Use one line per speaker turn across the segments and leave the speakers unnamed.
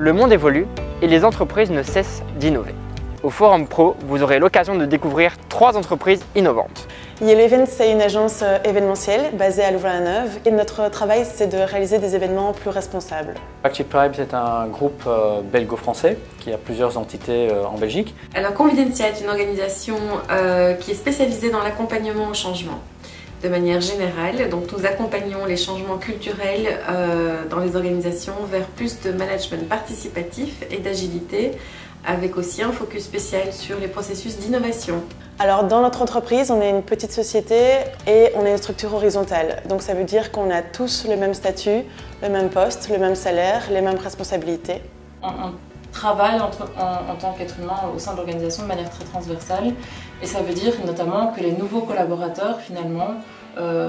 Le monde évolue et les entreprises ne cessent d'innover. Au Forum Pro, vous aurez l'occasion de découvrir 3 entreprises innovantes.
Yellow Events, c'est une agence événementielle basée à Louvain-la-Neuve et notre travail, c'est de réaliser des événements plus responsables.
Active Tribe, c'est un groupe belgo-français qui a plusieurs entités en Belgique.
Alors Convidencia est une organisation qui est spécialisée dans l'accompagnement au changement. De manière générale, donc nous accompagnons les changements culturels dans les organisations vers plus de management participatif et d'agilité, avec aussi un focus spécial sur les processus d'innovation.
Alors dans notre entreprise, on est une petite société et on est une structure horizontale. Donc ça veut dire qu'on a tous le même statut, le même poste, le même salaire, les mêmes responsabilités.
On travaille en tant qu'être humain au sein de l'organisation de manière très transversale et ça veut dire notamment que les nouveaux collaborateurs finalement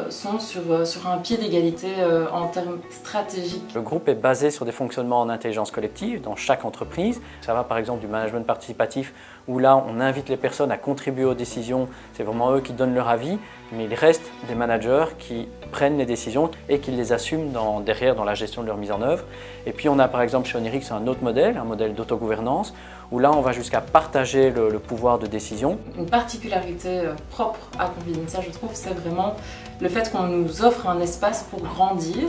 sont sur un pied d'égalité en termes stratégiques.
Le groupe est basé sur des fonctionnements en intelligence collective dans chaque entreprise. Ça va par exemple du management participatif où là on invite les personnes à contribuer aux décisions, c'est vraiment eux qui donnent leur avis, mais il reste des managers qui prennent les décisions et qui les assument derrière dans la gestion de leur mise en œuvre. Et puis on a par exemple chez Onirix un autre modèle, un modèle d'autogouvernance, où là on va jusqu'à partager le pouvoir de décision.
Une particularité propre à Convidencia, je trouve, c'est vraiment le fait qu'on nous offre un espace pour grandir,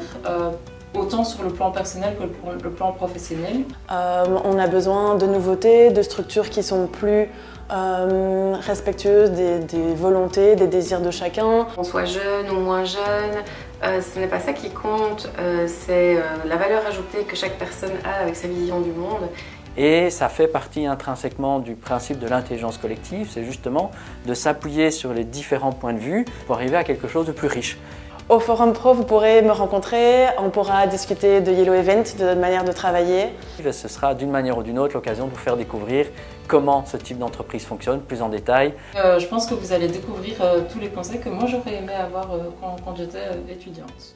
autant sur le plan personnel que pour le plan professionnel.
On a besoin de nouveautés, de structures qui sont plus respectueuses des volontés, des désirs de chacun.
Qu'on soit jeune ou moins jeune, ce n'est pas ça qui compte, c'est la valeur ajoutée que chaque personne a avec sa vision du monde.
Et ça fait partie intrinsèquement du principe de l'intelligence collective, c'est justement de s'appuyer sur les différents points de vue pour arriver à quelque chose de plus riche.
Au Forum Pro, vous pourrez me rencontrer, on pourra discuter de Yellow Event, de notre manière de travailler.
Ce sera d'une manière ou d'une autre l'occasion de vous faire découvrir comment ce type d'entreprise fonctionne plus en détail.
Je pense que vous allez découvrir tous les conseils que moi j'aurais aimé avoir quand j'étais étudiante.